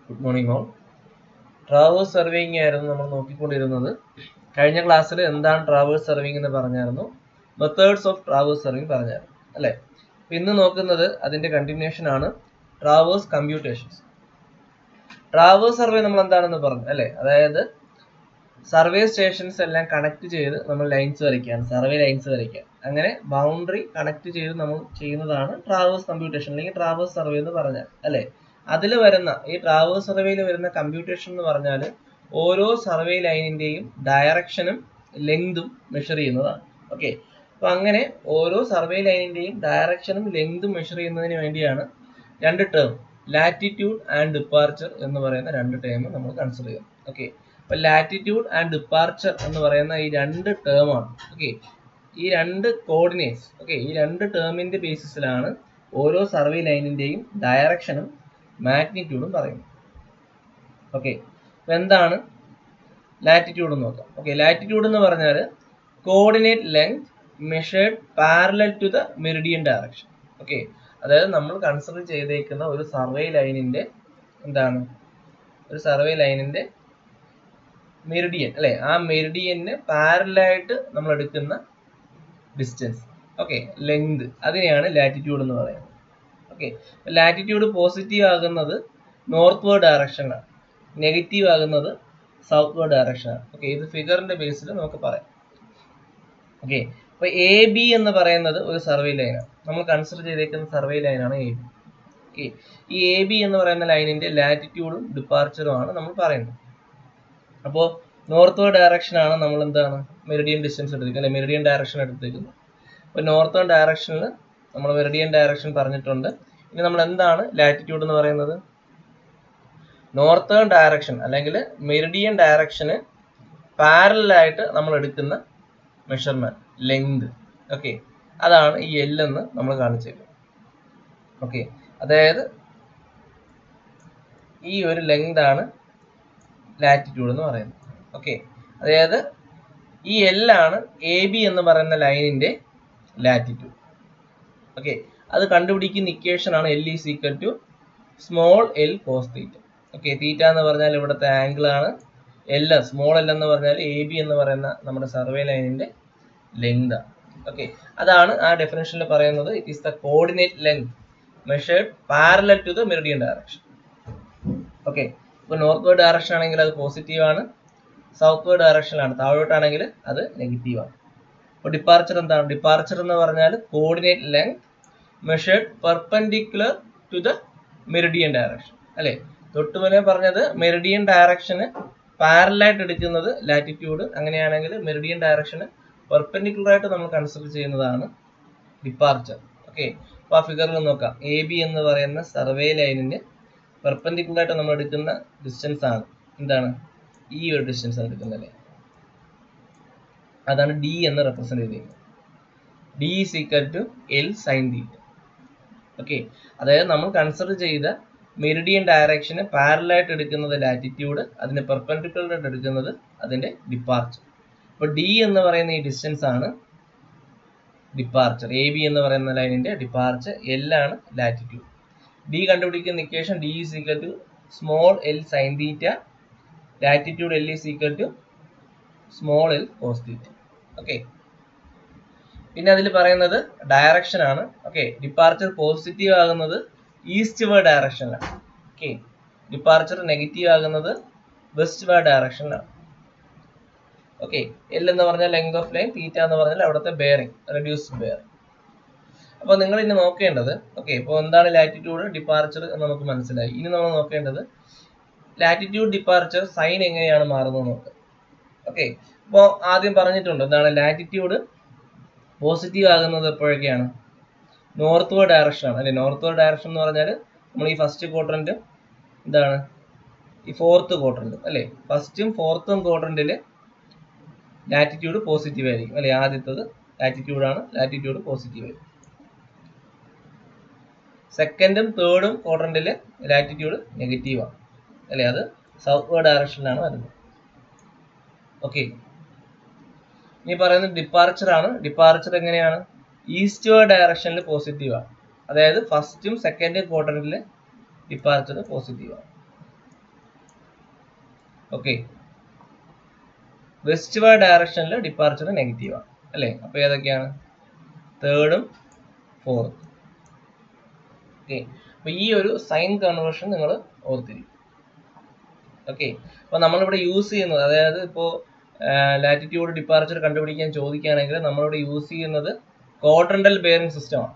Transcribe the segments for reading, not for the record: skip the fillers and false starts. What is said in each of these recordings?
Good morning all. Traverse surveying ആയിരുന്നു നമ്മൾ നോക്കിക്കൊണ്ടിരുന്നത്. കഴിഞ്ഞ ക്ലാസ്സിൽ എന്താണ് ട്രാവേഴ്സ് സർവേയിങ് എന്ന് പറഞ്ഞായിരുന്നു, മെത്തേഡ്സ് ഓഫ് ട്രാവേഴ്സ് സർവേയിങ് പറഞ്ഞായിരുന്നു അല്ലേ. ഇന്ന് നോക്കുന്നത് അതിന്റെ കണ്ടിന്യൂഷൻ ആണ്, ട്രാവേഴ്സ് കമ്പ്യൂട്ടേഷൻസ്. ട്രാവേഴ്സ് സർവേ നമ്മൾ എന്താണെന്ന് പറഞ്ഞു അല്ലേ, അതായത് സർവേ സ്റ്റേഷൻസ് എല്ലാം കണക്ട് ചെയ്ത് നമ്മൾ ലൈൻസ് വരയ്ക്കുകയാണ്, സർവേ ലൈൻസ് വരയ്ക്കുക. അങ്ങനെ ബൗണ്ടറി കണക്ട് ചെയ്ത് നമ്മൾ ചെയ്യുന്നതാണ് ട്രാവേഴ്സ് കമ്പ്യൂട്ടേഷൻ അല്ലെങ്കിൽ ട്രാവേഴ്സ് സർവേ എന്ന് പറഞ്ഞാൽ അല്ലേ. അതിൽ വരുന്ന ഈ ട്രാവേഴ്സ് സർവേയിൽ വരുന്ന കമ്പ്യൂട്ടേഷൻ എന്ന് പറഞ്ഞാൽ ഓരോ സർവേ ലൈനിന്റെയും ഡയറക്ഷനും ലെങ്തും മെഷർ ചെയ്യുന്നതാണ്. ഓക്കെ, അപ്പൊ അങ്ങനെ ഓരോ സർവേ ലൈനിന്റെയും ഡയറക്ഷനും ലെങ്തും മെഷർ ചെയ്യുന്നതിന് വേണ്ടിയാണ് രണ്ട് ടേം, ലാറ്റിറ്റ്യൂഡ് ആൻഡ് ഡിപ്പാർച്ചർ എന്ന് പറയുന്ന രണ്ട് ടേം നമ്മൾ കൺസിഡർ ചെയ്യുന്നത്. ഓക്കെ, അപ്പൊ ലാറ്റിറ്റ്യൂഡ് ആൻഡ് ഡിപ്പാർച്ചർ എന്ന് പറയുന്ന ഈ രണ്ട് ടേം ആണ്. ഓക്കെ, ഈ രണ്ട് കോർഡിനേറ്റ്സ്, ഓക്കെ, ഈ രണ്ട് ടേമിന്റെ ബേസിസിലാണ് ഓരോ സർവേ ലൈനിന്റെയും ഡയറക്ഷനും മാഗ്നിറ്റ്യൂഡും പറയുന്നത്. ഓക്കെ, അപ്പൊ എന്താണ് ലാറ്റിറ്റ്യൂഡ് എന്ന് നോക്കാം. ഓക്കെ, ലാറ്റിറ്റ്യൂഡ് എന്ന് പറഞ്ഞാൽ coordinate length measured parallel to the meridian direction. Okay, അതായത് നമ്മൾ കൺസിഡർ ചെയ്തേക്കുന്ന ഒരു സർവേ ലൈനിന്റെ എന്താണ്, ഒരു സർവേ ലൈനിന്റെ മെറിഡിയൻ അല്ലെ, ആ മെറിഡിയന് പാരലായിട്ട് നമ്മൾ എടുക്കുന്ന ഡിസ്റ്റൻസ്, ഓക്കെ, ലെങ്ത്, അതിനെയാണ് ലാറ്റിറ്റ്യൂഡ് എന്ന് പറയുന്നത്. ഓക്കെ, ലാറ്റിറ്റ്യൂഡ് പോസിറ്റീവ് ആകുന്നത് നോർത്ത് വേർഡ് ഡയറക്ഷനിലാണ്, നെഗറ്റീവ് ആകുന്നത് സൗത്ത് വേർഡ് ഡയറക്ഷനാണ്. ഓക്കെ, ഇത് ഫിഗറിന്റെ ബേസിൽ നമുക്ക് പറയാം. ഓക്കെ, അപ്പൊ എ ബി എന്ന് പറയുന്നത് ഒരു സർവേ ലൈനാണ്, നമ്മൾ കൺസിഡർ ചെയ്തേക്കുന്ന സർവേ ലൈനാണ് എ ബി. ഓക്കെ, ഈ എ ബി എന്ന് പറയുന്ന ലൈനിന്റെ ലാറ്റിറ്റ്യൂഡും ഡിപ്പാർച്ചറും ആണ് നമ്മൾ പറയുന്നത്. അപ്പോൾ നോർത്ത് വേർഡ് ഡയറക്ഷൻ ആണ് നമ്മൾ എന്താണ് മെറിഡിയൻ ഡിസ്റ്റൻസ് എടുത്തിരിക്കുന്നത് അല്ലെ, മെറിഡിയൻ ഡയറക്ഷൻ എടുത്തിരിക്കുന്നത്. അപ്പോൾ നോർത്ത് വേർഡ് ഡയറക്ഷനിൽ നമ്മൾ മെറിഡിയൻ ഡയറക്ഷൻ പറഞ്ഞിട്ടുണ്ട്. ഇനി നമ്മൾ എന്താണ് ലാറ്റിറ്റ്യൂഡ് എന്ന് പറയുന്നത്, നോർത്തേൺ ഡയറക്ഷൻ അല്ലെങ്കിൽ മെറിഡിയൻ ഡയറക്ഷന് പാരലായിട്ട് നമ്മൾ എടുക്കുന്ന മെഷർമെന്റ് ലെങ്ത്. ഓക്കെ, അതാണ് ഈ എൽ എന്ന് നമ്മൾ കാണിച്ചത്. ഓക്കെ, അതായത് ഈ ഒരു ലെങ്ത് ആണ് ലാറ്റിറ്റ്യൂഡ് എന്ന് പറയുന്നത്. ഓക്കെ, അതായത് ഈ എൽ ആണ് എ ബി എന്ന് പറയുന്ന ലൈനിന്റെ ലാറ്റിറ്റ്യൂഡ്. ഓക്കെ, അത് കണ്ടുപിടിക്കുന്ന ഇക്വേഷൻ ആണ് L is equal to small L cos theta. Okay, theta എന്ന് പറഞ്ഞാൽ ഇവിടുത്തെ ആംഗിൾ ആണ്, എൽ സ്മോൾ എൽ എന്ന് പറഞ്ഞാൽ എ ബി എന്ന് പറയുന്ന നമ്മുടെ സർവേ ലൈനിന്റെ ലെങ്ത് ആണ്. ഓക്കെ, അതാണ് ആ ഡെഫിനേഷനിൽ പറയുന്നത്, it is the coordinate length measured parallel to the meridian direction. Okay, ഇപ്പോൾ നോർത്ത് വേർഡ് ഡയറക്ഷൻ ആണെങ്കിൽ അത് പോസിറ്റീവ് ആണ്, സൗത്ത് വേർഡ് ഡയറക്ഷനിലാണ്, താഴോട്ടാണെങ്കിൽ അത് നെഗറ്റീവ് ആണ്. അപ്പോൾ ഡിപ്പാർച്ചർ എന്താണ്, ഡിപ്പാർച്ചർ എന്ന് പറഞ്ഞാൽ coordinate length measured perpendicular to the meridian direction അല്ലെ. തൊട്ടുമുന്നേ പറഞ്ഞത് മെറിഡിയൻ ഡയറക്ഷന് പാരലായിട്ട് എടുക്കുന്നത് ലാറ്റിറ്റ്യൂഡ്, അങ്ങനെയാണെങ്കിൽ മെറിഡിയൻ ഡയറക്ഷന് പെർപെൻഡിക്കുലർ ആയിട്ട് നമ്മൾ കൺസിഡർ ചെയ്യുന്നതാണ് ഡിപ്പാർച്ചർ. ഓക്കെ, അപ്പോൾ ആ ഫിഗറിൽ നോക്കാം, എ ബി എന്ന് പറയുന്ന സർവേ ലൈനിന് പെർപെൻഡിക്കുലർ ആയിട്ട് നമ്മൾ എടുക്കുന്ന ഡിസ്റ്റൻസ് ആണ് എന്താണ്, ഈ ഒരു ഡിസ്റ്റൻസ് ആണ് എടുക്കുന്നത് അല്ലേ, അതാണ് ഡി എന്ന് റെപ്രസെന്റ് ചെയ്തിരിക്കുന്നത്. D is equal to L sine theta. Okay, അതായത് നമ്മൾ കൺസിഡർ ചെയ്ത മെറിഡിയൻ ഡയറക്ഷന് പാരലായിട്ട് എടുക്കുന്നത് ലാറ്റിറ്റ്യൂഡ്, അതിന് പെർപെൻഡിക്കുലർ ആയിട്ട് എടുക്കുന്നത് അതിന്റെ ഡിപ്പാർച്ചർ. അപ്പോൾ ഡി എന്ന് പറയുന്ന ഈ ഡിസ്റ്റൻസ് ആണ് ഡിപ്പാർച്ചർ, എ ബി എന്ന് പറയുന്ന ലൈനിന്റെ ഡിപ്പാർച്ചർ, എൽ ആണ് ലാറ്റിറ്റ്യൂഡ്. ഡി കണ്ടുപിടിക്കുന്ന equation D is equal to small L sine theta, latitude L is equal to small L cos theta. Okay, പിന്നെ അതിൽ പറയുന്നത് ഡയറക്ഷൻ ആണ്. ഓക്കെ, ഡിപ്പാർച്ചർ പോസിറ്റീവ് ആകുന്നത് ഈസ്റ്റ് വേർഡ് ഡയറക്ഷനിലാണ്. ഓക്കെ, ഡിപ്പാർച്ചർ നെഗറ്റീവ് ആകുന്നത് westward ഡയറക്ഷനിലാണ്. Okay, L എന്ന് പറഞ്ഞാൽ ലെങ്ത് ഓഫ് ലൈൻ, തീറ്റ എന്ന് പറഞ്ഞാൽ അവിടുത്തെ ബെയറിംഗ്, റെഡ്യൂസ്ഡ് ബെയറിംഗ്. അപ്പോൾ നിങ്ങൾ ഇനി നോക്കേണ്ടത്, ഓക്കെ, ഇപ്പോൾ എന്താണ് ലാറ്റിറ്റ്യൂഡ് ഡിപ്പാർച്ചർ എന്ന് നമുക്ക് മനസ്സിലായി. ഇനി നമ്മൾ നോക്കേണ്ടത് ലാറ്റിറ്റ്യൂഡ് ഡിപ്പാർച്ചർ സൈൻ എങ്ങനെയാണ് മാറുന്നത് നോക്കുക. ഓക്കെ, അപ്പോൾ ആദ്യം പറഞ്ഞിട്ടുണ്ട് എന്താണ് ലാറ്റിറ്റ്യൂഡ് പോസിറ്റീവ് ആകുന്നത് എപ്പോഴൊക്കെയാണ്, നോർത്ത് വേർഡ് ഡയറക്ഷൻ ആണ് അല്ലെ. നോർത്ത് വേർഡ് ഡയറക്ഷൻ എന്ന് പറഞ്ഞാൽ നമ്മൾ ഈ ഫസ്റ്റ് ക്വാഡ്രന്റ് എന്താണ്, ഈ ഫോർത്ത് ക്വാഡ്രന്റ് അല്ലെ, ഫസ്റ്റും ഫോർത്തും ക്വാഡ്രന്റിൽ ലാറ്റിറ്റ്യൂഡ് പോസിറ്റീവ് ആയിരിക്കും അല്ലെ. ആദ്യത്തത് ലാറ്റിറ്റ്യൂഡ് ആണ്, ലാറ്റിറ്റ്യൂഡ് പോസിറ്റീവ് ആയിരിക്കും. സെക്കൻഡും തേർഡും ക്വാഡ്രന്റിൽ ലാറ്റിറ്റ്യൂഡ് നെഗറ്റീവ് ആണ് അല്ലെ, അത് സൗത്ത് വേർഡ് ഡയറക്ഷനിലാണ് വരുന്നത്. ഓക്കെ, ഇനി പറയുന്നത് ഡിപ്പാർച്ചർ ആണ്. ഡിപ്പാർച്ചർ എങ്ങനെയാണ്, ഈസ്റ്റ് വേർഡ് ഡയറക്ഷനിൽ പോസിറ്റീവ് ആണ്, അതായത് ഫസ്റ്റും സെക്കൻഡും ക്വാഡ്രന്റിൽ ഡിപ്പാർച്ചർ പോസിറ്റീവ് ആണ്. ഓക്കെ, വെസ്റ്റ് വേർഡ് ഡയറക്ഷനിൽ ഡിപ്പാർച്ചർ നെഗറ്റീവാണ് അല്ലേ. അപ്പോൾ ഏതൊക്കെയാണ്? തേർഡും ഫോർത്തും. ഓക്കെ, അപ്പോൾ ഈ ഒരു സൈൻ കൺവേർഷൻ നിങ്ങൾ ഓർത്തിരിക്കും. ഓക്കെ, അപ്പോൾ നമ്മളിവിടെ യൂസ് ചെയ്യുന്നത്, അതായത് ഇപ്പോൾ ലാറ്റിറ്റ്യൂഡ് ഡിപ്പാർച്ചർ കണ്ടുപിടിക്കാൻ ചോദിക്കുകയാണെങ്കിൽ നമ്മളിവിടെ യൂസ് ചെയ്യുന്നത് ക്വാഡ്രന്റൽ ബെയറിംഗ് സിസ്റ്റമാണ്.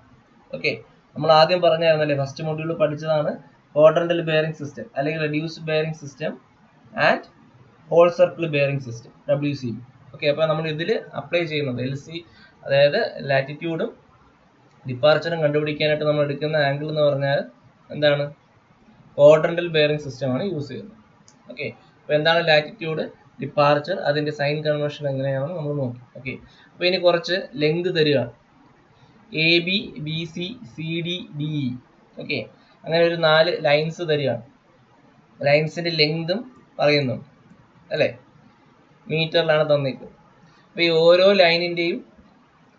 ഓക്കെ, നമ്മൾ ആദ്യം പറഞ്ഞായിരുന്നല്ലേ, ഫസ്റ്റ് മൊഡ്യൂളിൽ പഠിച്ചതാണ് ക്വാഡ്രന്റൽ ബെയറിംഗ് സിസ്റ്റം അല്ലെങ്കിൽ reduced bearing system and whole circle bearing system, WCB. Okay, അപ്പോൾ നമ്മൾ ഇതിൽ അപ്ലൈ ചെയ്യുന്നത് LC, അതായത് ലാറ്റിറ്റ്യൂഡും ഡിപ്പാർച്ചറും കണ്ടുപിടിക്കാനായിട്ട് നമ്മൾ എടുക്കുന്ന ആംഗിൾ എന്ന് പറഞ്ഞാൽ എന്താണ്? ക്വാഡ്രന്റൽ ബെയറിംഗ് സിസ്റ്റമാണ് യൂസ് ചെയ്യുന്നത്. ഓക്കെ, അപ്പോൾ എന്താണ് ലാറ്റിറ്റ്യൂഡ്, ഡിപ്പാർച്ചർ, അതിൻ്റെ സൈൻ കൺവേർഷൻ എങ്ങനെയാണെന്ന് നമ്മൾ നോക്കി. ഓക്കെ, അപ്പോൾ ഇനി കുറച്ച് ലെങ്ത് തരികയാണ്. AB, BC, CD, DE. Okay, അങ്ങനെ ഒരു 4 ലൈൻസ് തരികയാണ്. ലൈൻസിൻ്റെ ലെങ്തും പറയുന്നുണ്ട് അല്ലേ, മീറ്ററിലാണ് തന്നിരിക്കുന്നത്. അപ്പോൾ ഈ ഓരോ ലൈനിൻ്റെയും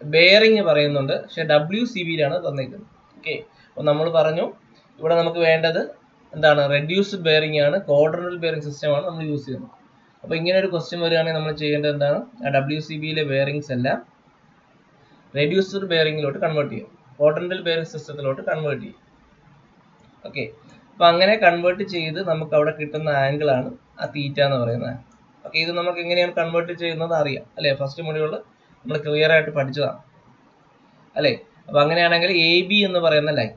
ബെയറിങ് പറയുന്നുണ്ട്, പക്ഷെ WCBയിലാണ് തന്നിരിക്കുന്നത്. ഓക്കെ, അപ്പോൾ നമ്മൾ പറഞ്ഞു ഇവിടെ നമുക്ക് വേണ്ടത് എന്താണ്? റെഡ്യൂസ്ഡ് ബെയറിംഗ് ആണ്, ക്വാഡ്രന്റൽ ബെയറിംഗ് സിസ്റ്റമാണ് നമ്മൾ യൂസ് ചെയ്യുന്നത്. അപ്പോൾ ഇങ്ങനെ ഒരു ക്വസ്റ്റ്യൻ വരികയാണെങ്കിൽ നമ്മൾ ചെയ്യേണ്ടത് എന്താണ്? ആ WCBയിലെ ബെയറിങ്സ് എല്ലാം റെഡ്യൂസ്ഡ് ബെയറിംഗിലോട്ട് കൺവേർട്ട് ചെയ്യും, ക്വാഡ്രന്റൽ ബെയറിംഗ് സിസ്റ്റത്തിലോട്ട് കൺവേർട്ട് ചെയ്യും. ഓക്കെ, അപ്പോൾ അങ്ങനെ കൺവേർട്ട് ചെയ്ത് നമുക്ക് അവിടെ കിട്ടുന്ന ആംഗിളാണ് ആ തീറ്റ എന്ന് പറയുന്നത്. ഓക്കെ, ഇത് നമുക്ക് എങ്ങനെയാണ് കൺവേർട്ട് ചെയ്യുന്നത് അറിയാം അല്ലേ, ഫസ്റ്റ് മൊഡ്യൂളിൽ നമ്മൾ ക്ലിയർ ആയിട്ട് പഠിച്ചതാണ് അല്ലേ. അപ്പോൾ അങ്ങനെയാണെങ്കിൽ AB എന്ന് പറയുന്ന ലൈൻ,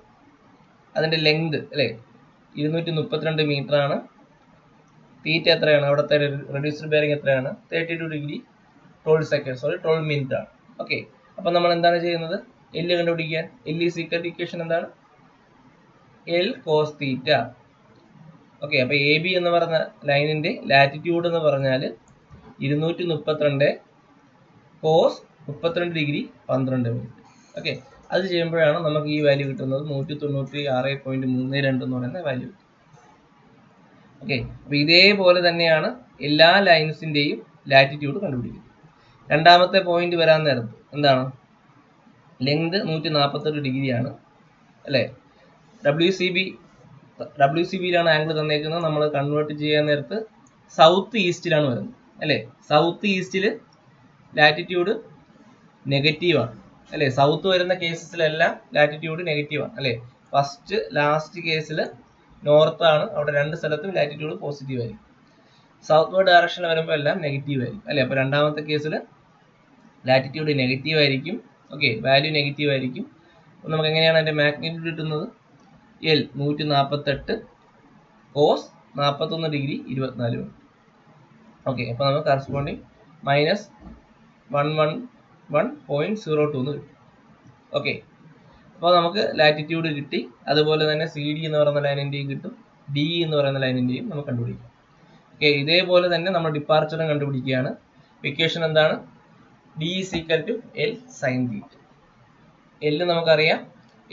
അതിൻ്റെ ലെങ്ത് അല്ലേ 232 മീറ്റർ ആണ്. തീറ്റ എത്രയാണ്? അവിടുത്തെ റെഡ്യൂസ്ഡ് ബെയറിംഗ് എത്രയാണ്? 32 ഡിഗ്രി 12 സെക്കൻഡ്, 12 മിനിറ്റ് ആണ്. ഓക്കെ, അപ്പം നമ്മൾ എന്താണ് ചെയ്യുന്നത്? L കണ്ടുപിടിക്കാൻ L is equal to equation എന്താണ്? L cos theta. ഓക്കെ, അപ്പോൾ AB എന്ന് പറഞ്ഞ ലൈനിൻ്റെ ലാറ്റിറ്റ്യൂഡ് എന്ന് പറഞ്ഞാൽ 232 കോസ് 32 ഡിഗ്രി 12 മിനിറ്റ്. ഓക്കെ, അത് ചെയ്യുമ്പോഴാണ് നമുക്ക് ഈ വാല്യൂ കിട്ടുന്നത്, 196.32 എന്ന് പറയുന്ന വാല്യൂ. ഓക്കെ, അപ്പോൾ ഇതേപോലെ തന്നെയാണ് എല്ലാ ലൈൻസിൻ്റെയും ലാറ്റിറ്റ്യൂഡ് കണ്ടുപിടിക്കുന്നത്. രണ്ടാമത്തെ പോയിന്റ് വരാൻ നേരത്ത് എന്താണ്? ലെങ്ത് 148 ഡിഗ്രിയാണ് അല്ലേ. WCBയിലാണ് ആംഗിൾ തന്നേക്കുന്നത്. നമ്മൾ കൺവേർട്ട് ചെയ്യാൻ നേരത്ത് സൗത്ത് ഈസ്റ്റിലാണ് വരുന്നത് അല്ലേ. സൗത്ത് ഈസ്റ്റിൽ ലാറ്റിറ്റ്യൂഡ് നെഗറ്റീവാണ് അല്ലേ. സൗത്ത് വരുന്ന കേസസിലെല്ലാം ലാറ്റിറ്റ്യൂഡ് നെഗറ്റീവാണ് അല്ലേ. ഫസ്റ്റ് ലാസ്റ്റ് കേസിൽ നോർത്താണ്, അവിടെ രണ്ട് സ്ഥലത്തും ലാറ്റിറ്റ്യൂഡ് പോസിറ്റീവ് ആയിരിക്കും. സൗത്ത് വേർഡ് ഡയറക്ഷനിൽ വരുമ്പോൾ എല്ലാം നെഗറ്റീവ് ആയിരിക്കും അല്ലേ. അപ്പോൾ രണ്ടാമത്തെ കേസിൽ ലാറ്റിറ്റ്യൂഡ് നെഗറ്റീവ് ആയിരിക്കും. ഓക്കെ, വാല്യൂ നെഗറ്റീവ് ആയിരിക്കും. അപ്പോൾ നമുക്ക് എങ്ങനെയാണ് അതിൻ്റെ മാഗ്നിറ്റ്യൂഡ് കിട്ടുന്നത്? L 148 cos 41 degree 24 minute. Okay, അപ്പോൾ നമുക്ക് കറസ്പോണ്ടിങ് -111.02 എന്ന് കിട്ടും. ഓക്കെ, അപ്പോൾ നമുക്ക് ലാറ്റിറ്റ്യൂഡ് കിട്ടി. അതുപോലെ തന്നെ CD എന്ന് പറയുന്ന ലൈനിൻ്റെയും കിട്ടും, DE എന്ന് പറയുന്ന ലൈനിൻ്റെയും നമുക്ക് കണ്ടുപിടിക്കാം. ഓക്കെ, ഇതേപോലെ തന്നെ നമ്മൾ ഡിപ്പാർച്ചറും കണ്ടുപിടിക്കുകയാണ്. ഇക്വേഷൻ എന്താണ്? D is equal to L sin θ. L നമുക്കറിയാം,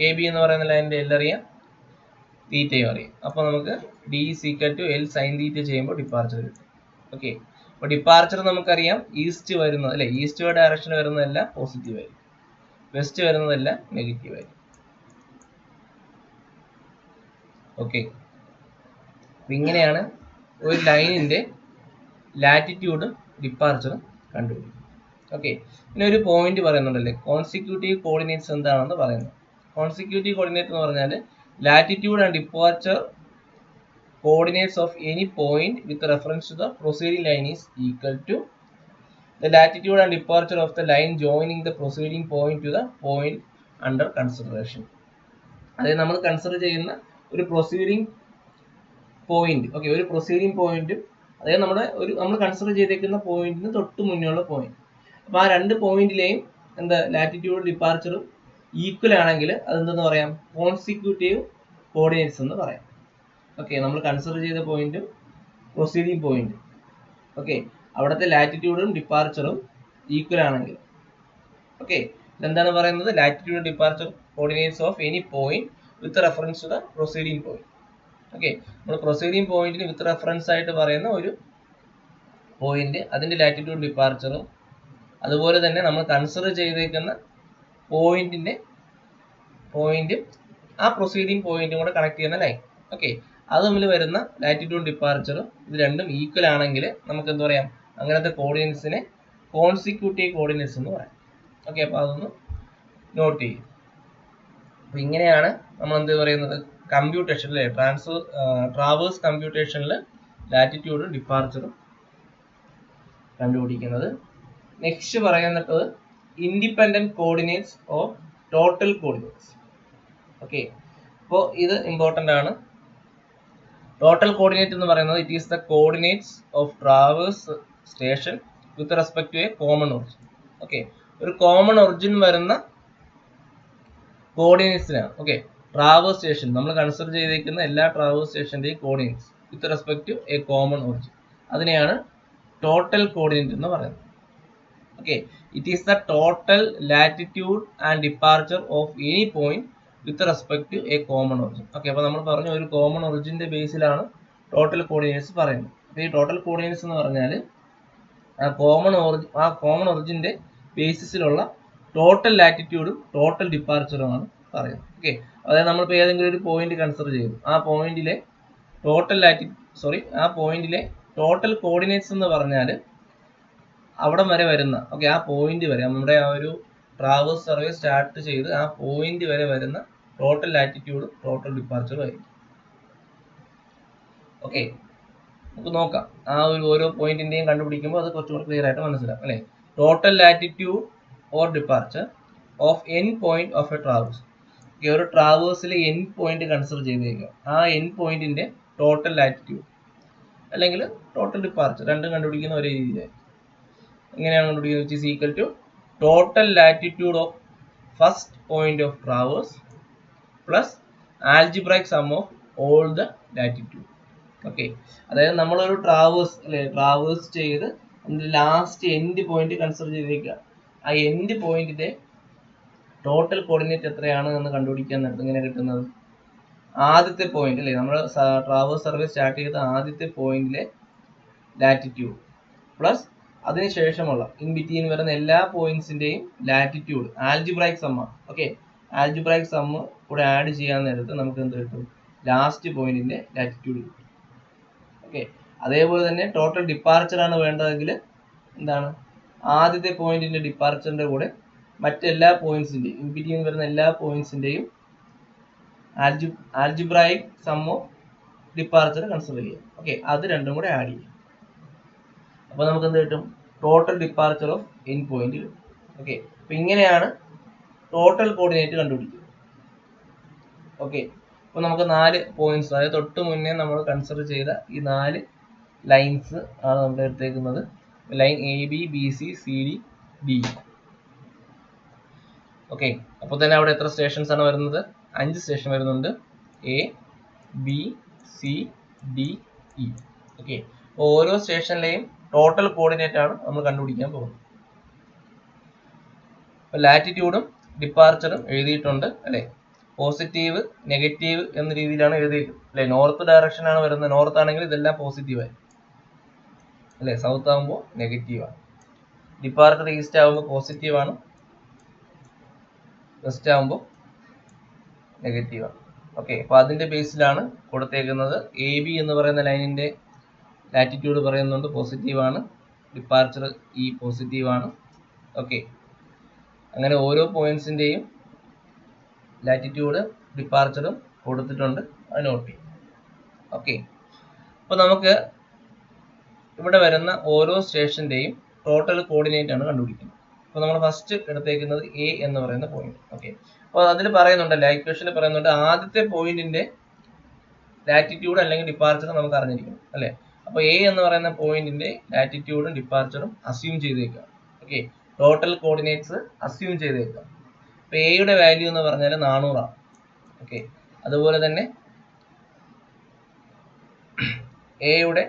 AB എന്ന് പറയുന്ന ലൈനിൻ്റെ L അറിയാം, തീറ്റയും അറിയാം. അപ്പോൾ നമുക്ക് D is equal to L sin θ ചെയ്യുമ്പോൾ ഡിപ്പാർച്ചർ കിട്ടും. ഓക്കെ, അപ്പോൾ ഡിപ്പാർച്ചർ നമുക്കറിയാം ഈസ്റ്റ് വരുന്നത് അല്ലേ, ഈസ്റ്റ് വേർഡ് ഡയറക്ഷൻ വരുന്നതെല്ലാം പോസിറ്റീവ് ആയിരിക്കും, വെസ്റ്റ് വരുന്നതെല്ലാം നെഗറ്റീവ് ആയിരിക്കും. ഓക്കെ, അപ്പം ഇങ്ങനെയാണ് ഒരു ലൈനിൻ്റെ ലാറ്റിറ്റ്യൂഡും ഡിപ്പാർച്ചറും കണ്ടുപിടിക്കും. ഓക്കെ, പിന്നെ ഒരു പോയിന്റ് പറയുന്നുണ്ടല്ലേ, കോൺസിക്യൂട്ടീവ് കോർഡിനേറ്റ്സ് എന്താണെന്ന് പറയുന്നത്. കോൺസിക്യൂട്ടീവ് കോർഡിനേറ്റ് എന്ന് പറഞ്ഞാൽ latitude and departure coordinates of any point with reference to the preceding line is equal to the latitude and departure of the line joining the preceding point to the point under consideration. അതായത് നമ്മൾ consider ചെയ്യുന്ന ഒരു proceeding point, okay, ഒരു proceeding പോയിന്റും അതായത് നമ്മൾ consider ചെയ്തേക്കുന്ന പോയിന്റിന് തൊട്ട് മുന്നേയുള്ള പോയിന്റ്. അപ്പോൾ ആ രണ്ട് പോയിന്റിലെയും എന്താ ലാറ്റിറ്റ്യൂഡ് ഡിപ്പാർച്ചറും ഈക്വൽ ആണെങ്കിൽ അതെന്തെന്ന് പറയാം? കോൺസിക്യൂട്ടീവ് കോർഡിനേറ്റ്സ് എന്ന് പറയാം. ഓക്കെ, നമ്മൾ കൺസിഡർ ചെയ്ത പോയിന്റും പ്രൊസീഡിങ് പോയിന്റും ഓക്കെ, അവിടുത്തെ ലാറ്റിറ്റ്യൂഡും ഡിപ്പാർച്ചറും ഈക്വൽ ആണെങ്കിൽ ഓക്കെ, ഇതെന്താണ് പറയുന്നത്? Latitude departure coordinates of any point with reference to the proceeding point. Okay, നമ്മൾ പ്രൊസീഡിങ് പോയിന്റിന് വിത്ത് റെഫറൻസ് ആയിട്ട് പറയുന്ന ഒരു പോയിന്റ്, അതിൻ്റെ ലാറ്റിറ്റ്യൂഡ് ഡിപ്പാർച്ചറും അതുപോലെ തന്നെ നമ്മൾ കൺസിഡർ ചെയ്തേക്കുന്ന പോയിന്റും ആ പ്രൊസീഡിങ് പോയിന്റും കൂടെ കണക്ട് ചെയ്യുന്ന ലൈൻ. ഓക്കെ, അത് തമ്മിൽ വരുന്ന ലാറ്റിറ്റ്യൂഡ് ഡിപ്പാർച്ചറും ഇത് രണ്ടും ഈക്വൽ ആണെങ്കിൽ നമുക്ക് എന്ത് പറയാം, അങ്ങനത്തെ കോർഡിനേറ്റ്സിനെ കോൺസിക്യൂട്ടീവ് കോർഡിനേറ്റ്സ് എന്ന് പറയാം. ഓക്കെ, അപ്പോൾ അതൊന്ന് നോട്ട് ചെയ്യും. അപ്പോൾ ഇങ്ങനെയാണ് നമ്മൾ എന്ത് പറയുന്നത്, കമ്പ്യൂട്ടേഷനിൽ ട്രാവേഴ്സ് കമ്പ്യൂട്ടേഷനിൽ ലാറ്റിറ്റ്യൂഡും ഡിപ്പാർച്ചറും കണ്ടുപിടിക്കുന്നത്. നെക്സ്റ്റ് പറയുന്നത് independent coordinates of total coordinates. Okay, അപ്പോൾ ഇത് ഇമ്പോർട്ടൻ്റ് ആണ്. ടോട്ടൽ കോർഡിനേറ്റ് എന്ന് പറയുന്നത് it is the coordinates of traverse station with respect to a common origin. Okay, ഒരു കോമൺ ഒറിജിൻ വരുന്ന കോർഡിനേറ്റ്സിനാണ്. ഓക്കെ, ട്രാവേഴ്സ് സ്റ്റേഷൻ നമ്മൾ കൺസിഡർ ചെയ്തിരിക്കുന്ന എല്ലാ ട്രാവേഴ്സ് സ്റ്റേഷൻ്റെയും coordinates with respect to a common origin, അതിനെയാണ് ടോട്ടൽ കോർഡിനേറ്റ് എന്ന് പറയുന്നത്. Okay, it is the total latitude and departure of any point with respect to a common origin. Okay, അപ്പോൾ നമ്മൾ പറഞ്ഞു ഒരു കോമൺ ഒറിജിൻ്റെ ബേസിലാണ് ടോട്ടൽ കോർഡിനേറ്റ്സ് പറയുന്നത്. അപ്പോൾ ഈ ടോട്ടൽ കോർഡിനേറ്റ്സ് എന്ന് പറഞ്ഞാൽ ആ കോമൺ ഒറിജിൻ്റെ ബേസിസിലുള്ള ടോട്ടൽ ലാറ്റിറ്റ്യൂഡും ടോട്ടൽ ഡിപ്പാർച്ചറുമാണ് പറയുന്നത്. ഓക്കെ, അതായത് നമ്മളിപ്പോൾ ഏതെങ്കിലും ഒരു പോയിന്റ് കൺസിഡർ ചെയ്തു, ആ പോയിന്റിലെ ടോട്ടൽ കോർഡിനേറ്റ്സ് എന്ന് പറഞ്ഞാൽ അവിടെ വരെ വരുന്ന, ഓക്കെ, ആ പോയിന്റ് വരെ നമ്മുടെ ആ ഒരു ട്രാവേഴ്സ് സർവേ സ്റ്റാർട്ട് ചെയ്ത് ആ പോയിന്റ് വരെ വരുന്ന ടോട്ടൽ ലാറ്റിറ്റ്യൂഡും ടോട്ടൽ ഡിപ്പാർച്ചറും ആയിരിക്കും. ഓക്കെ, നമുക്ക് നോക്കാം. ആ ഒരു ഓരോ പോയിന്റിന്റെയും കണ്ടുപിടിക്കുമ്പോൾ അത് കുറച്ചുകൂടി ക്ലിയർ ആയിട്ട് മനസ്സിലാവും അല്ലേ. Total latitude or departure of N point of a traverse. ഒരു ട്രാവേഴ്സിലെ എൻ പോയിന്റ് കൺസിഡർ ചെയ്തേക്കുക. ആ എൻ പോയിന്റിന്റെ ടോട്ടൽ ലാറ്റിറ്റ്യൂഡ് അല്ലെങ്കിൽ ടോട്ടൽ ഡിപ്പാർച്ചർ രണ്ടും കണ്ടുപിടിക്കുന്ന ഒരേ രീതിയിലായിരിക്കും. എങ്ങനെയാണ് കണ്ടുപിടിക്കുന്നത്? Which is equal to total latitude of first point of traverse plus algebraic sum of all the latitude. Okay, അതായത് നമ്മളൊരു ട്രാവേഴ്സ് ചെയ്ത് ലാസ്റ്റ് എൻഡ് പോയിന്റ് കൺസിഡർ ചെയ്തേക്കുക. ആ എൻഡ് പോയിന്റിന്റെ ടോട്ടൽ കോർഡിനേറ്റ് എത്രയാണ് എന്ന് കണ്ടുപിടിക്കാൻ നേരത്തെ എങ്ങനെ കിട്ടുന്നത്, ആദ്യത്തെ പോയിന്റ് അല്ലേ, നമ്മൾ ട്രാവേഴ്സ് സർവേ സ്റ്റാർട്ട് ചെയ്ത ആദ്യത്തെ പോയിന്റിലെ ലാറ്റിറ്റ്യൂഡ് പ്ലസ് അതിനുശേഷമുള്ള ഇൻ ബിറ്റ്വീൻ വരുന്ന എല്ലാ പോയിന്റ്സിന്റെയും ലാറ്റിറ്റ്യൂഡ് ആൽജിബ്രൈക് സമ്മ. ഓക്കെ, ആൽജിബ്രൈക് സമ്മ് കൂടെ ആഡ് ചെയ്യാൻ നേരത്ത് നമുക്ക് എന്ത് കിട്ടും, ലാസ്റ്റ് പോയിന്റിന്റെ ലാറ്റിറ്റ്യൂഡ് കിട്ടും. ഓക്കെ, അതേപോലെ തന്നെ ടോട്ടൽ ഡിപ്പാർച്ചർ ആണ് വേണ്ടതെങ്കിൽ എന്താണ്, ആദ്യത്തെ പോയിന്റിന്റെ ഡിപ്പാർച്ചറിന്റെ കൂടെ മറ്റെല്ലാ പോയിന്റ്സിന്റെയും ഇൻ ബിറ്റ്വീൻ വരുന്ന എല്ലാ പോയിന്റ്സിന്റെയും ആൽജിബ്രൈക് സം ഓഫ് ഡിപ്പാർച്ചർ കൺസിഡർ ചെയ്യാം. ഓക്കെ, അത് രണ്ടും കൂടെ ആഡ് ചെയ്യാം. അപ്പോൾ നമുക്ക് എന്ത് കിട്ടും, total departure of N point കിട്ടും. ഓക്കെ, അപ്പോൾ ഇങ്ങനെയാണ് ടോട്ടൽ കോർഡിനേറ്റ് കണ്ടുപിടിക്കുന്നത്. ഓക്കെ, അപ്പോൾ നമുക്ക് 4 പോയിന്റ്സ്, അതായത് തൊട്ട് മുന്നേ നമ്മൾ കൺസിഡർ ചെയ്ത ഈ 4 ലൈൻസ് ആണ് നമ്മൾ എടുത്തേക്കുന്നത്. Line A B B C C D D. Okay, അപ്പോൾ തന്നെ അവിടെ എത്ര സ്റ്റേഷൻസ് ആണ് വരുന്നത്? 5 സ്റ്റേഷൻ വരുന്നുണ്ട്. A B C D E. Okay, അപ്പോൾ ഓരോ സ്റ്റേഷനിലെയും ടോട്ടൽ കോർഡിനേറ്റ് ആണ് നമ്മൾ കണ്ടുപിടിക്കാൻ പോകുന്നത്. അപ്പോൾ ലാറ്റിറ്റ്യൂഡും ഡിപ്പാർച്ചറും എഴുതിയിട്ടുണ്ട് അല്ലേ. പോസിറ്റീവ് നെഗറ്റീവ് എന്ന രീതിയിലാണ് എഴുതിയിട്ടുള്ളത് അല്ലേ. നോർത്ത് ഡയറക്ഷൻ ആണ് വരുന്നത്. നോർത്ത് ആണെങ്കിൽ ഇതെല്ലാം പോസിറ്റീവായി അല്ലേ, സൗത്ത് ആകുമ്പോൾ നെഗറ്റീവാണ്. ഡിപ്പാർച്ചർ ഈസ്റ്റ് ആകുമ്പോൾ പോസിറ്റീവാണ്, വെസ്റ്റ് ആകുമ്പോൾ നെഗറ്റീവാണ്. ഓക്കെ, അപ്പോൾ അതിൻ്റെ ബേസിലാണ് കൊടുത്തേക്കുന്നത്. എ ബി എന്ന് പറയുന്ന ലൈനിൻ്റെ ലാറ്റിറ്റ്യൂഡ് പറയുന്നുണ്ട് പോസിറ്റീവാണ്, ഡിപ്പാർച്ചർ ഈ പോസിറ്റീവാണ്. ഓക്കെ, അങ്ങനെ ഓരോ പോയിന്റ്സിൻ്റെയും ലാറ്റിറ്റ്യൂഡ് ഡിപ്പാർച്ചറും കൊടുത്തിട്ടുണ്ട്, അത് നോട്ട് ചെയ്യും. ഓക്കെ, അപ്പോൾ നമുക്ക് ഇവിടെ വരുന്ന ഓരോ സ്റ്റേഷൻ്റെയും ടോട്ടൽ കോർഡിനേറ്റ് ആണ് കണ്ടുപിടിക്കുന്നത്. അപ്പോൾ നമ്മൾ ഫസ്റ്റ് എടുത്തേക്കുന്നത് എ എന്ന് പറയുന്ന പോയിന്റ്. ഓക്കെ, അപ്പോൾ അതിൽ പറയുന്നുണ്ട്, ഇക്വേഷനിൽ പറയുന്നുണ്ട് ആദ്യത്തെ പോയിന്റിന്റെ ലാറ്റിറ്റ്യൂഡ് അല്ലെങ്കിൽ ഡിപ്പാർച്ചർ നമുക്ക് അറിഞ്ഞിരിക്കണം അല്ലേ. അപ്പോൾ എ എന്ന് പറയുന്ന പോയിന്റിന്റെ ലാറ്റിറ്റ്യൂഡും ഡിപ്പാർച്ചറും അസ്യൂം ചെയ്തേക്കുക. ഓക്കെ, ടോട്ടൽ കോർഡിനേറ്റ്സ് അസ്യൂം ചെയ്തേക്കുക. അപ്പോൾ എയുടെ വാല്യൂ എന്ന് പറഞ്ഞാൽ 400 ആണ്. ഓക്കെ, അതുപോലെ തന്നെ എയുടെ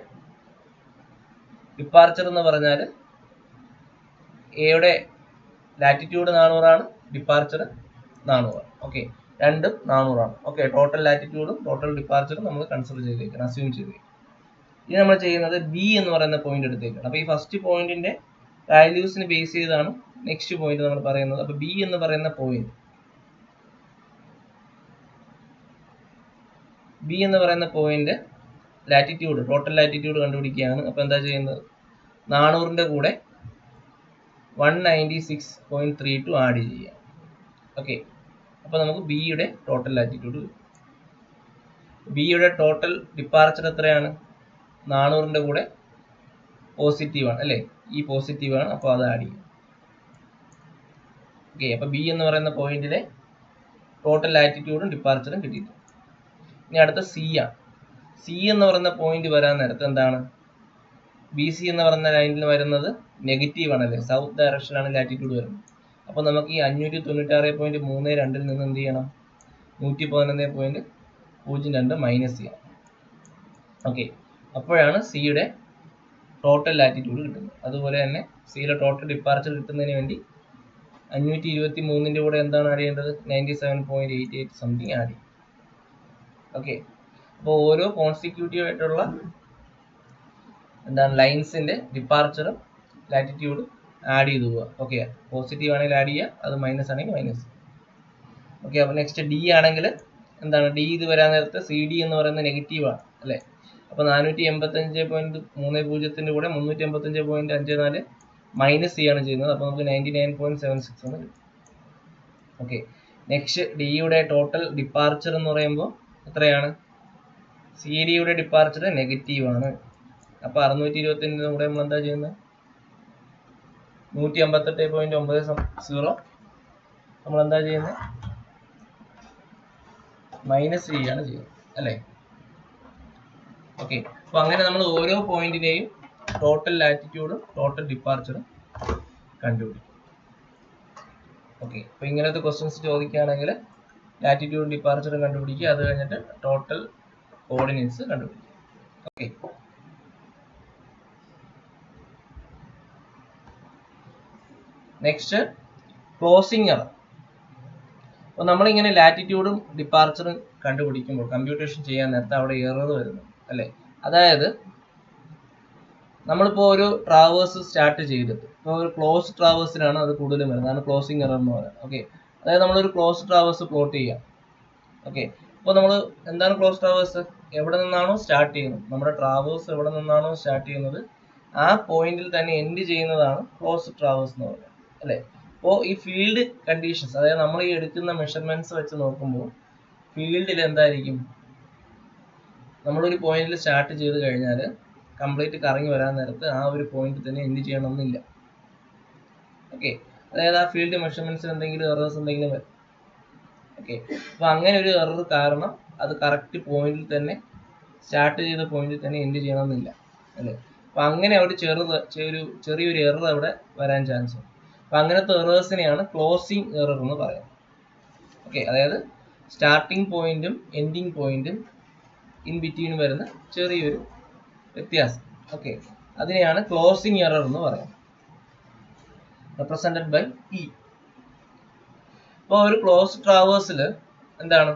ഡിപ്പാർച്ചർ എന്ന് പറഞ്ഞാൽ എയുടെ ലാറ്റിറ്റ്യൂഡ് 400 ആണ്, ഡിപ്പാർച്ചർ 400 ആണ്. ഓക്കെ, രണ്ടും 400 ആണ്. ഓക്കെ, ടോട്ടൽ ലാറ്റിറ്റ്യൂഡും ടോട്ടൽ ഡിപ്പാർച്ചറും നമ്മൾ കൺസിഡർ ചെയ്തേക്കണം, അസ്യൂം ചെയ്തേക്കണം. ഇനി നമ്മൾ ചെയ്യുന്നത് ബി എന്ന് പറയുന്ന പോയിന്റ് എടുത്തേക്കാണ്. അപ്പോൾ ഈ ഫസ്റ്റ് പോയിന്റിന്റെ വാല്യൂസിന് ബേസ് ചെയ്താണ് നെക്സ്റ്റ് പോയിന്റ് നമ്മൾ പറയുന്നത്. അപ്പോൾ ബി എന്ന് പറയുന്ന പോയിന്റ് ബി എന്ന് പറയുന്ന പോയിന്റ് ലാറ്റിറ്റ്യൂഡ്, ടോട്ടൽ ലാറ്റിറ്റ്യൂഡ് കണ്ടുപിടിക്കുകയാണ്. അപ്പോൾ എന്താ ചെയ്യുന്നത്? 400ന്റെ കൂടെ 196.32 ആഡ് ചെയ്യാം. ഓക്കെ, അപ്പോൾ നമുക്ക് ബിയുടെ ടോട്ടൽ ലാറ്റിറ്റ്യൂഡ് കിട്ടും. ബിയുടെ ടോട്ടൽ ഡിപ്പാർച്ചർ എത്രയാണ്? 400ന്റെ കൂടെ പോസിറ്റീവാണ് അല്ലേ, ഈ പോസിറ്റീവാണ്, അപ്പോൾ അത് ആഡ് ചെയ്യും. ഓക്കെ, അപ്പോൾ ബി എന്ന് പറയുന്ന പോയിന്റിലെ ടോട്ടൽ ലാറ്റിറ്റ്യൂഡും ഡിപ്പാർച്ചറും കിട്ടിയിട്ടുണ്ട്. ഇനി അടുത്ത സി ആണ്. സി എന്ന് പറയുന്ന പോയിന്റ് വരാൻ നേരത്ത് എന്താണ്? ബി സി എന്ന് പറയുന്ന ലൈനിൽ വരുന്നത് നെഗറ്റീവ് ആണല്ലേ, സൗത്ത് ഡയറക്ഷനാണ് ലാറ്റിറ്റ്യൂഡ് വരുന്നത്. അപ്പോൾ നമുക്ക് ഈ 596.32 നിന്ന് എന്ത് ചെയ്യണം? 111.02 മൈനസ് ചെയ്യാം. ഓക്കെ, അപ്പോഴാണ് സിയുടെ ടോട്ടൽ ലാറ്റിറ്റ്യൂഡ് കിട്ടുന്നത്. അതുപോലെ തന്നെ സിയുടെ ടോട്ടൽ ഡിപ്പാർച്ചർ കിട്ടുന്നതിന് വേണ്ടി 523ന്റെ കൂടെ എന്താണ് ആഡ് ചെയ്യേണ്ടത്? 97.88 സംതിങ് ആഡ് ചെയ്യും. ഓക്കെ, അപ്പോൾ ഓരോ കോൺസ്റ്റിറ്റ്യൂട്ടീവ് ആയിട്ടുള്ള എന്താണ് ലൈൻസിന്റെ ഡിപ്പാർച്ചറും ലാറ്റിറ്റ്യൂഡും ആഡ് ചെയ്ത് പോവുക. ഓക്കെ, പോസിറ്റീവ് ആണെങ്കിൽ ആഡ് ചെയ്യുക, അത് മൈനസ് ആണെങ്കിൽ മൈനസ്. ഓക്കെ, അപ്പോൾ നെക്സ്റ്റ് ഡി ആണെങ്കിൽ എന്താണ്? ഡി ഇത് വരാൻ നേരത്തെ സി ഡി എന്ന് പറയുന്നത് നെഗറ്റീവ് ആണ് അല്ലേ. അപ്പോൾ 485.30ന്റെ കൂടെ 385.54 മൈനസ് ചെയ്യാണ് ചെയ്യുന്നത്. അപ്പോൾ നമുക്ക് 99.76 എന്ന് കിട്ടും. ഓക്കെ, നെക്സ്റ്റ് ഡിയുടെ ടോട്ടൽ ഡിപ്പാർച്ചർ എന്ന് പറയുമ്പോൾ എത്രയാണ്? സി ഡിയുടെ ഡിപ്പാർച്ചർ നെഗറ്റീവ് ആണ്. അപ്പോൾ 625ന്റെ കൂടെ നമ്മൾ എന്താ ചെയ്യുന്നത്? 158.90 നമ്മൾ എന്താ ചെയ്യുന്നത്? മൈനസ് ചെയ്യാണ് ചെയ്യുന്നത് അല്ലേ. ഓക്കെ, അപ്പോൾ അങ്ങനെ നമ്മൾ ഓരോ പോയിന്റിനെയും ടോട്ടൽ ലാറ്റിറ്റ്യൂഡും ടോട്ടൽ ഡിപ്പാർച്ചറും കണ്ടുപിടിക്കും. ഓക്കെ, അപ്പോൾ ഇങ്ങനത്തെ ക്വസ്റ്റ്യൻസ് ചോദിക്കുകയാണെങ്കിൽ ലാറ്റിറ്റ്യൂഡും ഡിപ്പാർച്ചറും കണ്ടുപിടിക്കുക, അത് കഴിഞ്ഞിട്ട് ടോട്ടൽ കോർഡിനേറ്റ്സ് കണ്ടുപിടിക്കുക. Okay, next closing error. അപ്പോൾ നമ്മളിങ്ങനെ ലാറ്റിറ്റ്യൂഡും ഡിപ്പാർച്ചറും കണ്ടുപിടിക്കുമ്പോൾ കമ്പ്യൂട്ടേഷൻ ചെയ്യാൻ നേരത്തെ അവിടെ എറർ വരുന്നു അല്ലേ. അതായത് നമ്മളിപ്പോൾ ഒരു ട്രാവേഴ്സ് സ്റ്റാർട്ട് ചെയ്തിട്ട് ഇപ്പോൾ ഒരു ക്ലോസ് ട്രാവേഴ്സിനാണ് അത് കൂടുതലും വരുന്നത്, അതാണ് ക്ലോസിംഗ് എറർ എന്ന് പറയുന്നത്. ഓക്കെ, അതായത് നമ്മളൊരു ക്ലോസ് ട്രാവേഴ്സ് പ്ലോട്ട് ചെയ്യാം. ഓക്കെ, അപ്പോൾ നമ്മൾ എന്താണ് ക്ലോസ് ട്രാവേഴ്സ്? എവിടെ നിന്നാണോ സ്റ്റാർട്ട് ചെയ്യുന്നത്, നമ്മുടെ ട്രാവേഴ്സ് എവിടെ നിന്നാണോ സ്റ്റാർട്ട് ചെയ്യുന്നത് ആ പോയിന്റിൽ തന്നെ എൻഡ് ചെയ്യുന്നതാണ് ക്ലോസ് ട്രാവേഴ്സ് എന്ന് പറയുന്നത് അല്ലേ. അപ്പോൾ ഈ ഫീൽഡ് കണ്ടീഷൻസ്, അതായത് നമ്മൾ ഈ എടുക്കുന്ന മെഷർമെന്റ്സ് വെച്ച് നോക്കുമ്പോൾ ഫീൽഡിൽ എന്തായിരിക്കും? നമ്മളൊരു പോയിന്റിൽ സ്റ്റാർട്ട് ചെയ്ത് കഴിഞ്ഞാൽ കംപ്ലീറ്റ് കറങ്ങി വരാൻ നേരത്ത് ആ ഒരു പോയിന്റ് തന്നെ എൻഡ് ചെയ്യണമെന്നില്ല. ഓക്കെ, അതായത് ആ ഫീൽഡ് മെഷർമെന്റ്സിൽ എന്തെങ്കിലും എറേഴ്സ് എന്തെങ്കിലും വരും. ഓക്കെ, അപ്പോൾ അങ്ങനെ ഒരു എറർ കാരണം അത് കറക്റ്റ് പോയിന്റിൽ തന്നെ സ്റ്റാർട്ട് ചെയ്ത പോയിന്റിൽ തന്നെ എൻഡ് ചെയ്യണമെന്നില്ല അല്ലേ. അപ്പോൾ അങ്ങനെ ഒരു ചെറിയൊരു എറർ അവിടെ വരാൻ ചാൻസ് ഉണ്ട്. അപ്പോൾ അങ്ങനത്തെ എറേഴ്സിനെയാണ് ക്ലോസിംഗ് എറർ എന്ന് പറയുന്നത്. ഓക്കെ, അതായത് സ്റ്റാർട്ടിംഗ് പോയിന്റും എൻഡിങ് പോയിന്റും ഇൻ ബിറ്റ്വീൻ വരുന്ന ചെറിയൊരു വ്യത്യാസം. ഓക്കെ, അതിനെയാണ് ക്ലോസിംഗ് എറർ എന്ന് പറയുന്നത്, റെപ്രസെന്റഡ് ബൈ ഇ. അപ്പോൾ ഒരു ക്ലോസ് ട്രാവേഴ്സിൽ എന്താണ്?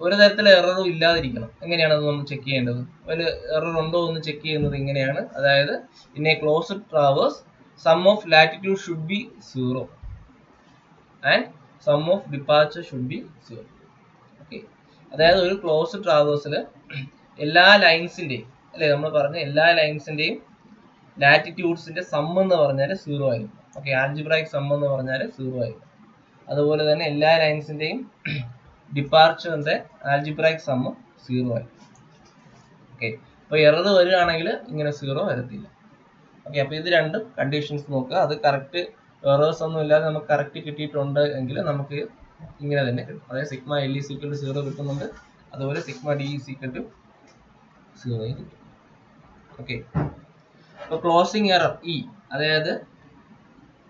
ഒരു തരത്തിലെ എററും ഇല്ലാതിരിക്കണം. എങ്ങനെയാണ് അത് നമ്മൾ ചെക്ക് ചെയ്യേണ്ടത്? ഒരു എറർ ഉണ്ടോ എന്ന് ചെക്ക് ചെയ്യുന്നത് ഇങ്ങനെയാണ്. അതായത് in a closed traverse sum of latitude should be 0 and sum of departure should be 0. Okay, അതായത് ഒരു ക്ലോസ്ഡ് ട്രാവേഴ്സിൽ എല്ലാ ലൈൻസിന്റെയും അല്ലെ, നമ്മൾ പറഞ്ഞ എല്ലാ ലൈൻസിന്റെയും ലാറ്റിറ്റ്യൂഡ്സിന്റെ സം എന്ന് പറഞ്ഞാൽ 0 ആയിരിക്കും. ഓക്കെ, ആൽജിബ്രായിക് സം എന്ന് പറഞ്ഞാൽ 0 ആയിരിക്കും. അതുപോലെ തന്നെ എല്ലാ ലൈൻസിന്റെയും ഡിപ്പാർച്ചറിന്റെ ആൽജിബ്രായിക് സം 0 ആയിരിക്കും. ഓക്കെ, അപ്പോൾ എറർ വരികയാണെങ്കിൽ ഇങ്ങനെ 0 വരത്തില്ല. ഓക്കെ, അപ്പോൾ ഇത് രണ്ടും കണ്ടീഷൻസ് നോക്കുക. അത് കറക്റ്റ് എറേഴ്സ് ഒന്നും ഇല്ലാതെ നമുക്ക് കറക്റ്റ് കിട്ടിയിട്ടുണ്ട് എങ്കിൽ നമുക്ക് ഇങ്ങനെ തന്നെ കിട്ടും. അതായത് sigma L is equal to 0 കിട്ടുന്നുണ്ട്, അതുപോലെ sigma D is equal to 0 കിട്ടും. ഓക്കെ, അപ്പോൾ ക്ലോസിംഗ് എറർ ഇ, അതായത്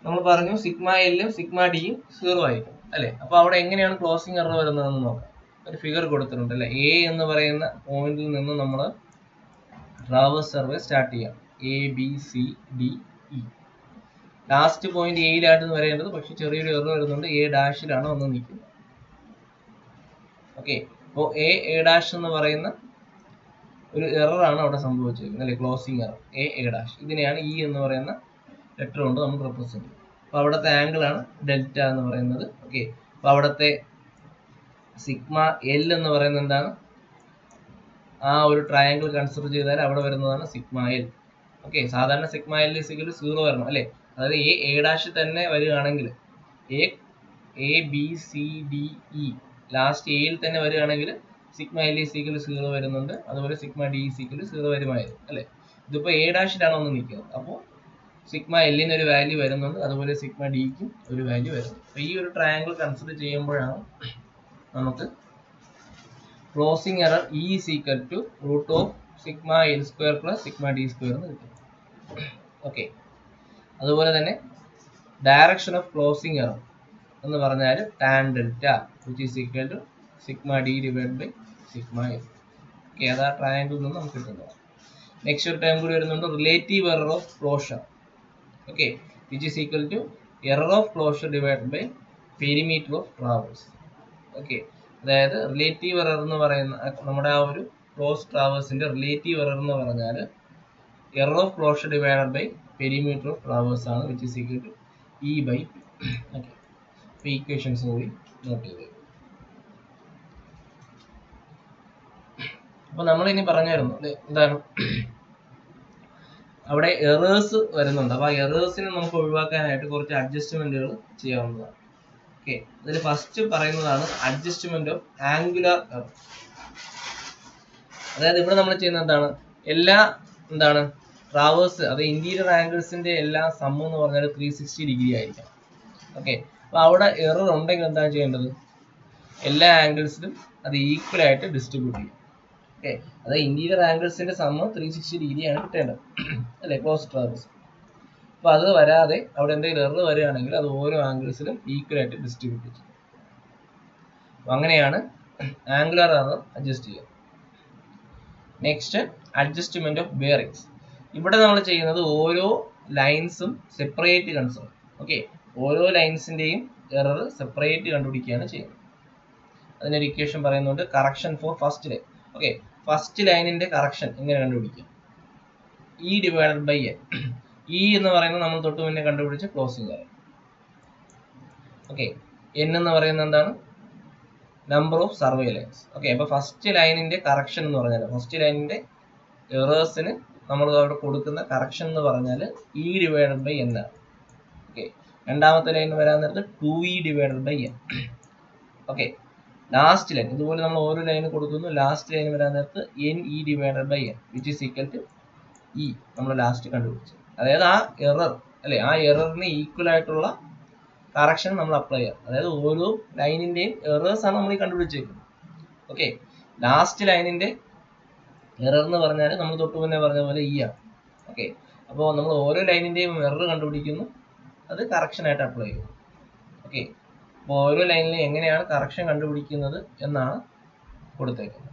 നമ്മൾ പറഞ്ഞു സിഗ്മ എല്ലും സിഗ്മ ഡിയും 0 ആയിരിക്കും അല്ലേ. അപ്പോൾ അവിടെ എങ്ങനെയാണ് ക്ലോസിംഗ് എറർ വരുന്നതെന്ന് നോക്കാം. ഒരു ഫിഗർ കൊടുത്തിട്ടുണ്ട് അല്ലേ. എ എന്ന് പറയുന്ന പോയിന്റിൽ നിന്ന് നമ്മൾ ട്രാവേഴ്സ് സർവേ സ്റ്റാർട്ട് ചെയ്യാം. A B C D E. Last point എയിലായിരുന്നു വരേണ്ടത്, പക്ഷെ ചെറിയൊരു എറർ വരുന്നുണ്ട്, എ ഡാഷിലാണ് വന്ന് നിൽക്കുന്നത്. ഓക്കെ, അപ്പോൾ എ ഡാഷ് എന്ന് പറയുന്ന ഒരു എററാണ് അവിടെ സംഭവിച്ചിരിക്കുന്നത് അല്ലെ, ക്ലോസിംഗ് എറർ എ ഡാഷ്. ഇതിനെയാണ് ഇ എന്ന് പറയുന്ന ലെറ്റർ കൊണ്ട് നമ്മൾ റെപ്രസെന്റ് ചെയ്യും. അപ്പോൾ അവിടുത്തെ ആംഗിൾ ആണ് ഡെൽറ്റ എന്ന് പറയുന്നത്. ഓക്കെ, അപ്പോൾ അവിടുത്തെ സിഗ്മ എൽ എന്ന് പറയുന്നത് എന്താണ്? ആ ഒരു ട്രയാങ്കിൾ കൺസിഡർ ചെയ്താൽ അവിടെ വരുന്നതാണ് സിഗ്മ എൽ. ഓക്കെ, സാധാരണ സിഗ്മ എൽ ഇസിക്കൽ 0 വരണം അല്ലേ? അതായത് എ ഡാഷിൽ തന്നെ വരികയാണെങ്കിൽ A B C D E last എയിൽ തന്നെ വരികയാണെങ്കിൽ സിഗ്മ എൽ ഇസിക്കൽ 0 വരുന്നുണ്ട്. അതുപോലെ സിഗ്മ ഡി ഇസിക്കൽ 0 വരുമായിരുന്നു അല്ലേ? ഇതിപ്പോൾ എ ഡാഷിലാണ് ഒന്ന് നിൽക്കുന്നത്. അപ്പോൾ സിഗ്മ എല്ലിന് ഒരു വാല്യൂ വരുന്നുണ്ട്, അതുപോലെ സിഗ്മ ഡിക്കും ഒരു വാല്യൂ വരുന്നു. അപ്പോൾ ഈ ഒരു ട്രയാങ്കിൾ കൺസിഡർ ചെയ്യുമ്പോഴാണ് നമുക്ക് closing error E is equal to root of sigma L square plus sigma D square എന്ന് കിട്ടും. ഓക്കെ, അതുപോലെ തന്നെ ഡയറക്ഷൻ ഓഫ് ക്ലോസിംഗ് എറർ എന്ന് പറഞ്ഞാൽ tan delta which is equal to sigma D divide by sigma L. Okay, അത് ആ ട്രയാങ്കിളിൽ നിന്ന് നമുക്ക് കിട്ടുന്നതാണ്. നെക്സ്റ്റ് ഒരു ടൈം കൂടി വരുന്നുണ്ട്, relative error of closure. Okay, which is equal to error of closure divide by perimeter of traverse. Okay, അതായത് relative error എന്ന് പറയുന്ന നമ്മുടെ ആ ഒരു ക്ലോസ് ട്രാവേഴ്സിന്റെ റിലേറ്റീവ് എറർ എന്ന് പറഞ്ഞാൽ error of closure divided by perimeter of traverse ആണ്, which is equal to E by P. Okay, അപ്പോൾ ഈക്വേഷൻസ് കൂടി നോട്ട് ചെയ്ത്. അപ്പോൾ നമ്മളിനി പറഞ്ഞായിരുന്നു എന്താണ് അവിടെ എറേഴ്സ് വരുന്നുണ്ട്. അപ്പോൾ ആ എറേഴ്സിനെ നമുക്ക് ഒഴിവാക്കാനായിട്ട് കുറച്ച് അഡ്ജസ്റ്റ്മെന്റുകൾ ചെയ്യാവുന്നതാണ്. ഓക്കെ, അതിൽ ഫസ്റ്റ് പറയുന്നതാണ് അഡ്ജസ്റ്റ്മെന്റ് ഓഫ് ആംഗുലർ എറർ. അതായത് ഇവിടെ നമ്മൾ ചെയ്യുന്നത് എന്താണ് ട്രാവേഴ്സ്, അത് ഇന്റീരിയർ ആംഗിൾസിന്റെ എല്ലാ സം എന്ന് പറഞ്ഞാൽ 360 ഡിഗ്രി ആയിരിക്കണം. ഓക്കെ, അപ്പോൾ അവിടെ എറർ ഉണ്ടെങ്കിൽ എന്താണ് ചെയ്യേണ്ടത്? എല്ലാ ആംഗിൾസിലും അത് ഈക്വൽ ആയിട്ട് ഡിസ്ട്രിബ്യൂട്ട് ചെയ്യും. ഓക്കെ, അത് ഇന്റീരിയർ ആംഗിൾസിന്റെ സം 360 ഡിഗ്രിയാണ് കിട്ടേണ്ടത് അല്ലേ, ക്ലോസ് ട്രാവേഴ്സ്. അപ്പോൾ അത് വരാതെ അവിടെ എന്തെങ്കിലും എറർ വരികയാണെങ്കിൽ അത് ഓരോ ആംഗിൾസിലും ഈക്വൽ ആയിട്ട് ഡിസ്ട്രിബ്യൂട്ട് ചെയ്യും. അപ്പോൾ അങ്ങനെയാണ് ആംഗുലർ എറർ അഡ്ജസ്റ്റ് ചെയ്യുക. Next adjustment of bearings. ഇവിടെ നമ്മൾ ചെയ്യുന്നത് ഓരോ ലൈൻസും സെപ്പറേറ്റ് കൺസിഡർ. ഓക്കെ, ഓരോ ലൈൻസിന്റെയും എറർ സെപ്പറേറ്റ് കണ്ടുപിടിക്കുകയാണ് ചെയ്യുന്നത്. അതിനൊരു ഇക്വേഷൻ പറയുന്നുണ്ട്, correction for first line. Okay, first ലൈനിന്റെ കറക്ഷൻ എങ്ങനെ കണ്ടുപിടിക്കുക? E divided by N. E എന്ന് പറയുന്നത് നമ്മൾ തൊട്ട് മുന്നേ കണ്ടുപിടിച്ച ക്ലോസിംഗ് എറർ. ഓക്കെ, എൻ എന്ന് പറയുന്നത് എന്താണ്? Number of survey lines. Okay, അപ്പോൾ ഫസ്റ്റ് ലൈനിന്റെ കറക്ഷൻ എന്ന് പറഞ്ഞാൽ, ഫസ്റ്റ് ലൈനിന്റെ എറേഴ്സിന് നമ്മൾ അവിടെ കൊടുക്കുന്ന കറക്ഷൻ എന്ന് പറഞ്ഞാൽ ഇ ഡിവൈഡഡ് ബൈ എൻ ആണ്. ഓക്കെ, രണ്ടാമത്തെ ലൈൻ വരാൻ നേരത്ത് 2e divided by N. Okay, last line ഇതുപോലെ നമ്മൾ ഓരോ ലൈന് കൊടുക്കുന്നു. ലാസ്റ്റ് ലൈൻ വരാൻ നേരത്ത് N E divided by N which is equal to E നമ്മൾ ലാസ്റ്റ് കണ്ടുപിടിച്ചു. അതായത് ആ എറർ അല്ലെ, ആ എററിന് ഈക്വൽ ആയിട്ടുള്ള കറക്ഷൻ നമ്മൾ അപ്ലൈ ചെയ്യാം. അതായത് ഓരോ ലൈനിന്റെയും എറേഴ്സ് ആണ് നമ്മൾ ഈ കണ്ടുപിടിച്ചേക്കുന്നത്. ഓക്കെ, ലാസ്റ്റ് ലൈനിന്റെ എറർ എന്ന് പറഞ്ഞാൽ നമ്മൾ തൊട്ട് മുന്നേ പറഞ്ഞ പോലെ ഇ ആണ്. ഓക്കെ, അപ്പോൾ നമ്മൾ ഓരോ ലൈനിന്റെയും എറർ കണ്ടുപിടിക്കുന്നു, അത് കറക്ഷൻ ആയിട്ട് അപ്ലൈ ചെയ്യുന്നു. ഓക്കെ, അപ്പോൾ ഓരോ ലൈനിലും എങ്ങനെയാണ് കറക്ഷൻ കണ്ടുപിടിക്കുന്നത് എന്നാണ് കൊടുത്തേക്കുന്നത്.